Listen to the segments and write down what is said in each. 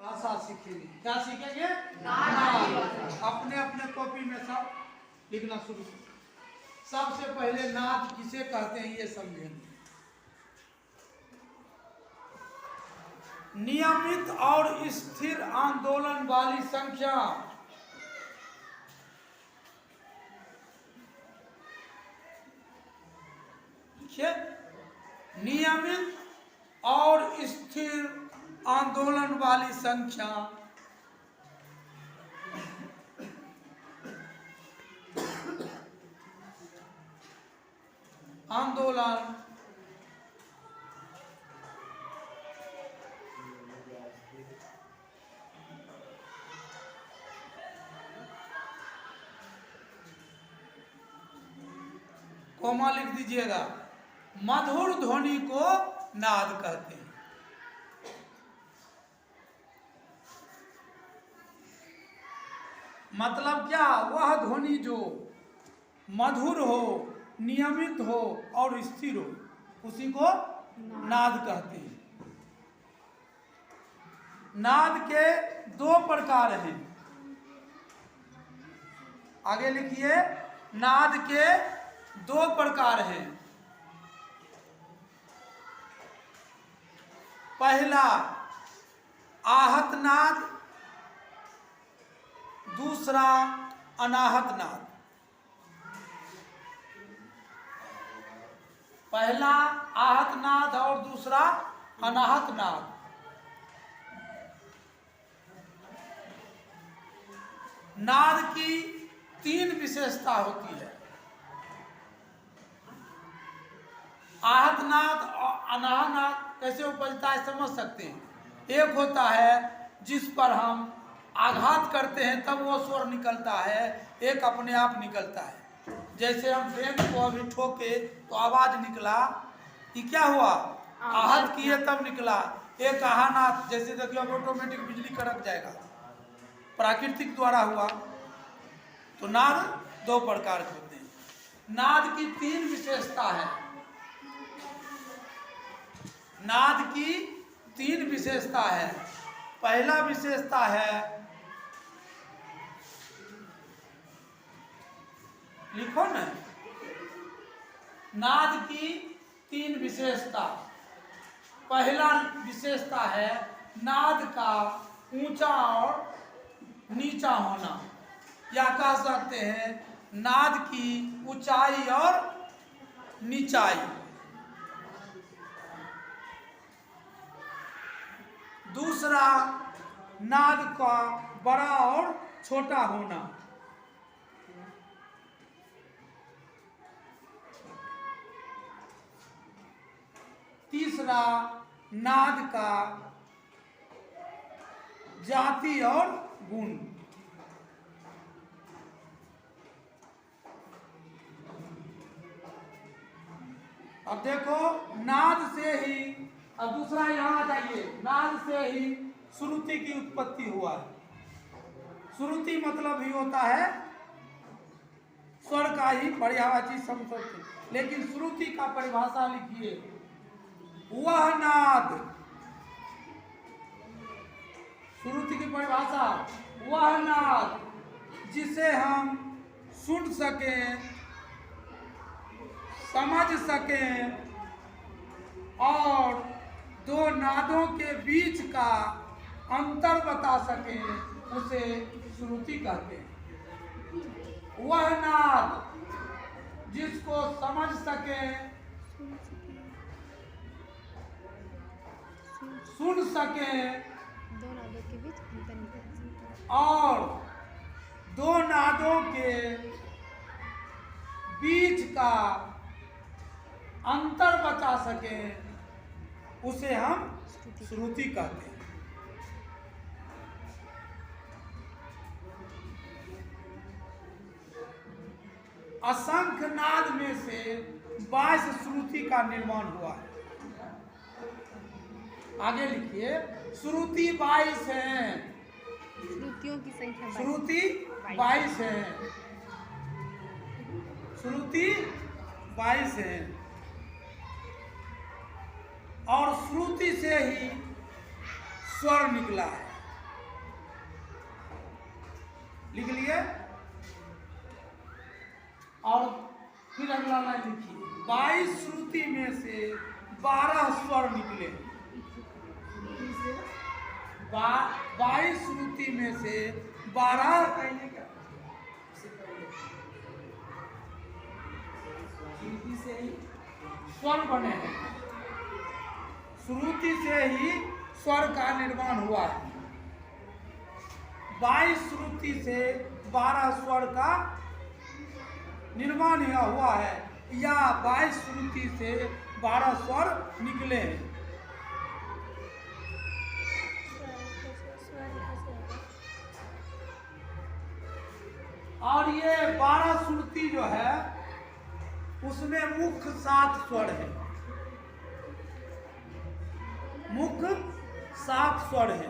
भाषा सीखेंगे। क्या सीखेंगे? नाद। अपने अपने कॉपी में सब लिखना शुरू करें। सबसे पहले नाद किसे कहते हैं ये समझेंगे। नियमित और स्थिर आंदोलन वाली संख्या। नियमित और स्थिर आंदोलन वाली संख्या आंदोलन कोमा लिख दीजिएगा। मधुर ध्वनि को नाद कहते हैं। मतलब क्या? वह ध्वनि जो मधुर हो, नियमित हो और स्थिर हो, उसी को नाद कहते हैं। नाद के दो प्रकार हैं। आगे लिखिए। नाद के दो प्रकार हैं। पहला आहत नाद, दूसरा अनाहत नाद। पहला आहत नाद और दूसरा अनाहत नाद। नाद की तीन विशेषता होती है। आहत नाद और अनाहत नाद कैसे उपजता है समझ सकते हैं। एक होता है जिस पर हम आघात करते हैं तब वो स्वर निकलता है, एक अपने आप निकलता है। जैसे हम फ्रेम को अभी ठोके तो आवाज निकला, ये क्या हुआ? आहत किए तब निकला। एक आहानाद, जैसे देखिए ऑटोमेटिक बिजली कड़क जाएगा, प्राकृतिक द्वारा हुआ। तो नाद दो प्रकार के होते हैं। नाद की तीन विशेषता है। नाद की तीन विशेषता है। पहला विशेषता है, लिखो ना, नाद की तीन विशेषता। पहला विशेषता है नाद का ऊंचा और नीचा होना, या कह सकते हैं नाद की ऊंचाई और नीचाई। दूसरा नाद का बड़ा और छोटा होना। तीसरा नाद का जाति और गुण। अब देखो, नाद से ही, अब दूसरा यहां आ जाइए, नाद से ही श्रुति की उत्पत्ति हुआ है। श्रुति मतलब ही होता है स्वर का ही पर्यायवाची समझ सकते, लेकिन श्रुति का परिभाषा लिखिए। वह नाद, श्रुति की परिभाषा, वह नाद जिसे हम सुन सकें, समझ सकें और दो नादों के बीच का अंतर बता सकें, उसे श्रुति कहते हैं। वह नाद जिसको समझ सकें, सुन सकें दो नादों के बीच अंतर निकाल और दो नादों के बीच का अंतर बता सकें, उसे हम श्रुति कहते हैं। असंख्य नाद में से 22 श्रुति का निर्माण हुआ है। आगे लिखिए। श्रुति 22 है। श्रुतियों की संख्या श्रुति 22 है। श्रुति 22 है। और श्रुति से ही स्वर निकला है। लिखिए और फिर अगला लाइन लिखिए। 22 श्रुति में से 12 स्वर निकले। 22 श्रुति में से 12 स्वर बने हैं। श्रुति से ही स्वर का निर्माण हुआ है। 22 श्रुति से 12 स्वर का निर्माण हुआ है, या 22 श्रुति से 12 स्वर निकले हैं। और ये 12 श्रुति जो है उसमें मुख्य 7 स्वर है। मुख्य 7 स्वर है।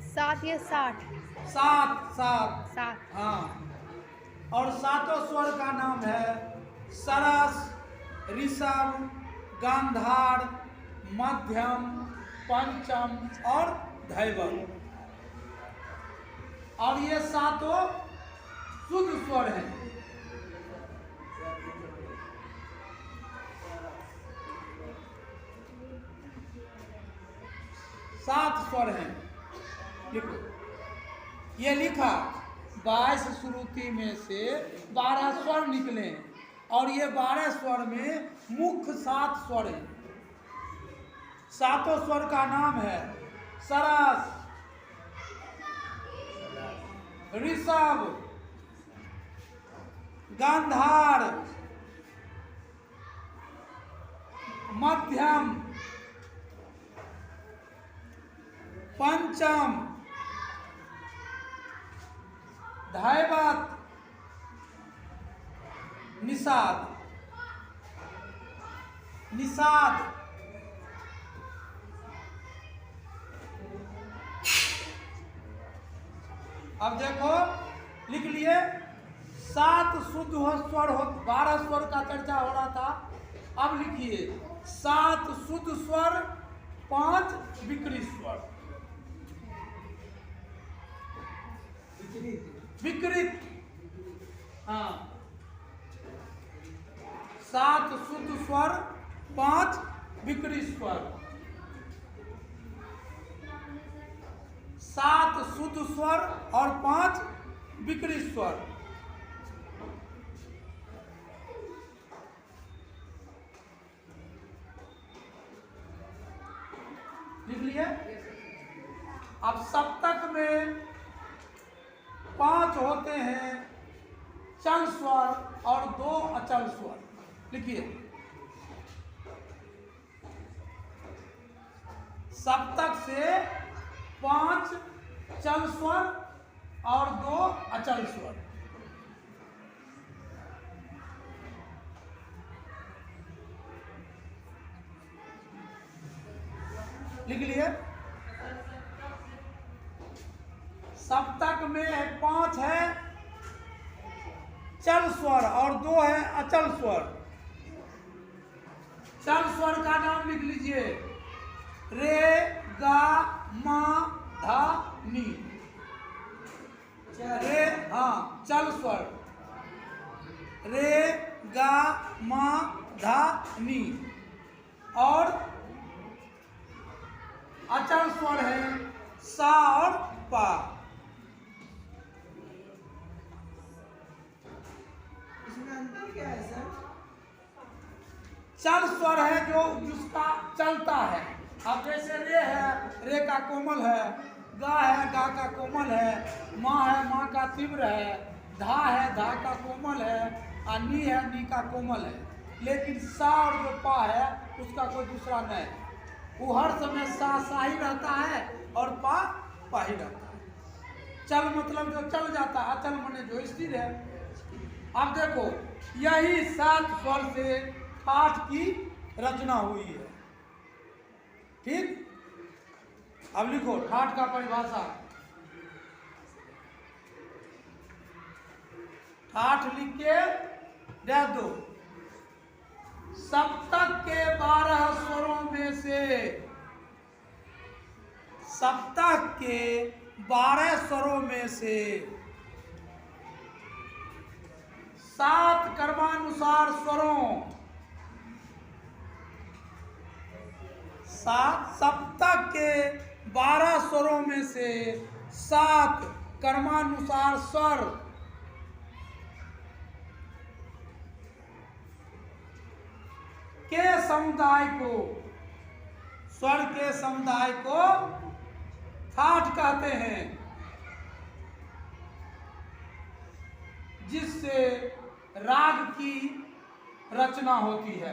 7 या 60? 7। हाँ, और 7 स्वर का नाम है सरस, ऋषभ, गांधार, मध्यम, पंचम और धैवत। और ये 7 शुद्ध स्वर हैं। सात स्वर हैं। लिखो, ये लिखा 22 श्रुति में से 12 स्वर निकले, और ये 12 स्वर में मुख्य 7 स्वर हैं। 7 स्वर का नाम है सरस, ऋषभ, गांधार, मध्यम, पंचम, धैवत, निषाद। अब देखो, लिख लिए 7 शुद्ध स्वर हो, 12 स्वर का चर्चा हो रहा था। अब लिखिए 7 शुद्ध स्वर, 5 विकृत स्वर। विकृत, हाँ, 7 शुद्ध स्वर, 5 विकृत स्वर। 7 शुद्ध स्वर और 5 विकृत स्वर। लिख लिए। अब सप्तक में 5 होते हैं चल स्वर और 2 अचल स्वर। लिखिए, सप्तक से 5 चल स्वर और 2 अचल स्वर। लिख लिए। सप्तक में 5 है चल स्वर और 2 है अचल स्वर। चल स्वर का नाम लिख लीजिए, रे, गा, मा, धा, नी। रे, हाँ, चल स्वर, रे, गा, मा, धा, नी। और अचल स्वर है सा और पा। इसमें अंतर क्या है सर? चल स्वर है जो जिसका चलता है। अब जैसे रे है, रे का कोमल है, गा है, गा का कोमल है, माँ है, माँ का तीव्र है, धा है, धा का कोमल है, और नी है, नी का कोमल है। लेकिन सा और जो पा है उसका कोई दूसरा नहीं। वो हर समय सा ही रहता है और पा ही रहता है। चल मतलब जो चल जाता है, अचल माने जो स्थिर है। अब देखो, यही 7 स्वर से ठाठ की रचना हुई है। ठीक, अब लिखो ठाठ का परिभाषा। ठाठ लिख के दे दो। सप्तक के 12 स्वरों में से, सप्तक के 12 स्वरों में से 7 क्रमानुसार स्वरों, 7 सप्तक के 12 स्वरों में से 7 क्रमानुसार स्वर के समुदाय को, स्वर के समुदाय को थाट कहते हैं, जिससे राग की रचना होती है।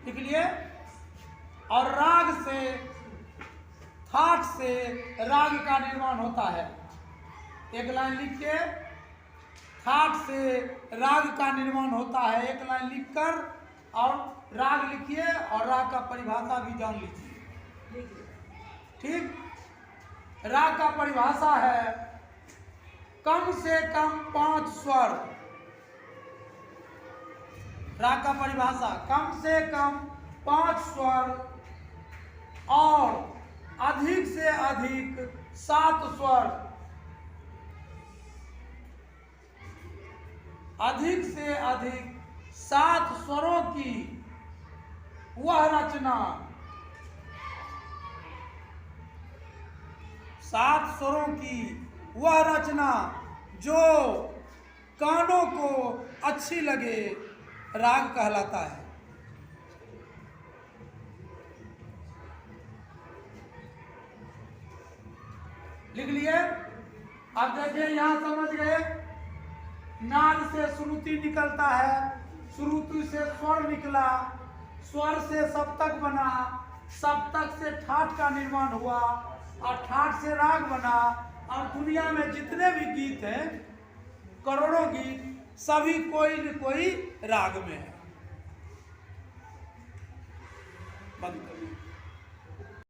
लिख लिए। और राग से, थाट से राग का निर्माण होता है। एक लाइन लिख के, थाट से राग का निर्माण होता है। एक लाइन लिखकर और राग लिखिए और राग का परिभाषा भी जान लीजिए। ठीक। राग का परिभाषा है कम से कम 5 स्वर। राग का परिभाषा कम से कम 5 स्वर और अधिक से अधिक 7 स्वर। अधिक से अधिक 7 स्वरों की वह रचना, 7 स्वरों की वह रचना जो कानों को अच्छी लगे, राग कहलाता है। लिख लिए। अब देखिए, यहां समझ गए, नाद से श्रुति निकलता है, श्रुति से स्वर निकला, स्वर से सप्तक बना, सप्तक से ठाट का निर्माण हुआ और ठाट से राग बना। और दुनिया में जितने भी गीत हैं, करोड़ों गीत, सभी कोई न कोई राग में है।